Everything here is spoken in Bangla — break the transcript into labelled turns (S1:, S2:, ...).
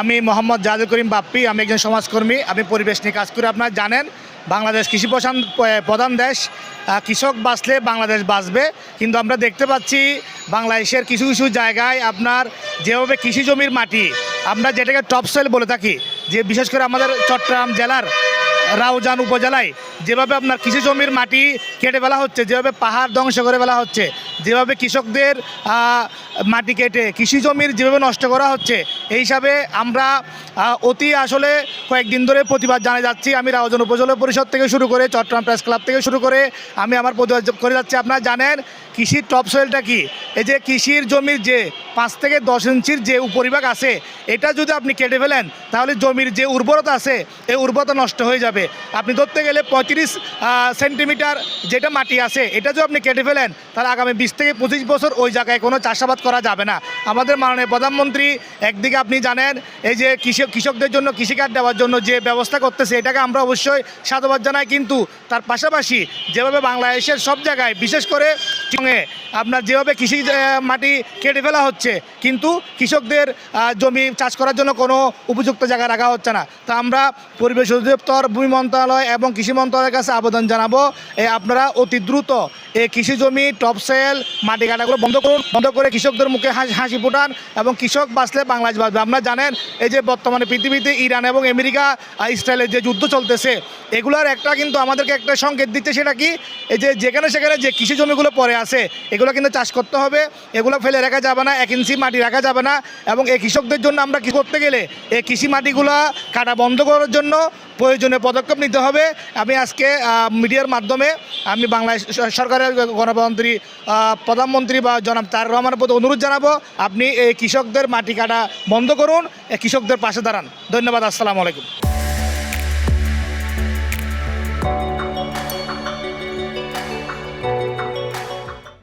S1: আমি মোহাম্মদ জাহাদুল করিম বাপ্পি। আমি একজন সমাজকর্মী। আমি পরিবেশ নিয়ে কাজ করি। আপনারা জানেন বাংলাদেশ কৃষি প্রধান দেশ। কৃষক বাঁচলে বাংলাদেশ বাঁচবে। কিন্তু আমরা দেখতে পাচ্ছি বাংলাদেশের কিছু কিছু জায়গায় আপনার যেভাবে কৃষি জমির মাটি, আমরা যেটাকে টপ সয়েল বলে থাকি, যে বিশেষ করে আমাদের চট্টগ্রাম জেলার রাউজান উপজেলায় যেভাবে আপনার কৃষি জমির মাটি কেটে ফেলা হচ্ছে, যেভাবে পাহাড় ধ্বংস করে ফেলা হচ্ছে, যেভাবে কৃষকদের মাটি কেটে কৃষি জমির যেভাবে নষ্ট করা হচ্ছে, এই হিসাবে আমরা অতি আসলে কয়েকদিন ধরে প্রতিবাদ জানিয়ে যাচ্ছি। আমি রাউজান উপজেলা পরিষদ থেকে শুরু করে চট্টগ্রাম প্রেস ক্লাব থেকে শুরু করে আমি আমার প্রতিবাদ করে যাচ্ছি। আপনারা জানেন কৃষির টপ সয়েলটা কি? এই যে কৃষির জমির যে 5 থেকে 10 ইঞ্চির যে উপরিভাগ আছে, এটা যদি আপনি কেটে ফেলেন তাহলে জমির যে উর্বরতা আছে এই উর্বরতা নষ্ট হয়ে যাবে। আপনি ধরতে গেলে 35 সেন্টিমিটার যেটা মাটি আছে, এটা যদি আপনি কেটে ফেলেন তাহলে আগামী 20 থেকে 25 বছর ওই জায়গায় কোনো চাষাবাদ করা যাবে না। আমাদের মাননীয় প্রধানমন্ত্রী একদিকে আপনি জানেন এই যে কৃষকদের জন্য কৃষিকার্ড দেওয়ার জন্য যে ব্যবস্থা করতেছে, এটাকে আমরা অবশ্যই সাধুবাদ জানাই। কিন্তু তার পাশাপাশি যেভাবে বাংলাদেশের সব জায়গায় বিশেষ করে আপনার যেভাবে কৃষি মাটি কেটে ফেলা হচ্ছে, কিন্তু কৃষকদের জমি চাষ করার জন্য কোনো উপযুক্ত জায়গা রাখা হচ্ছে না। তা আমরা পরিবেশ অধিদপ্তর, ভূমি মন্ত্রণালয় এবং কৃষি মন্ত্রণালয়ের কাছে আবেদন জানাবো, আপনারা অতি দ্রুত এই কৃষি জমি টপ সয়েল মাটি কাটাগুলো বন্ধ করুন, বন্ধ করে কৃষকদের মুখে হাসি ফুটান এবং কৃষক বাঁচলে বাংলাদেশ বাঁচবে। আপনারা জানেন এই যে বর্তমানে পৃথিবীতে ইরান এবং আমেরিকা ইসরায়েলের যে যুদ্ধ চলতেছে, এগুলোর একটা কিন্তু আমাদেরকে একটা সংকেত দিচ্ছে। সেটা কি? এই যে যেখানে সেখানে যে কৃষি জমিগুলো পড়ে আছে এগুলো কিন্তু চাষ করতে হবে, এগুলো ফেলে রাখা যাবে না, 1 ইঞ্চি মাটি রাখা যাবে না। এবং এই কৃষকদের জন্য আমরা কি করতে গেলে এই কৃষি মাটিগুলো কাটা বন্ধ করার জন্য প্রয়োজনীয় পদক্ষেপ নিতে হবে। আমি আজকে মিডিয়ার মাধ্যমে আমি বাংলাদেশ সরকারের প্রধানমন্ত্রী বা জনাব তারেক রহমানের প্রতি অনুরোধ জানাবো, আপনি এই কৃষকদের মাটি কাটা বন্ধ করুন, কৃষকদের পাশে দাঁড়ান। ধন্যবাদ। আসসালামু আলাইকুম।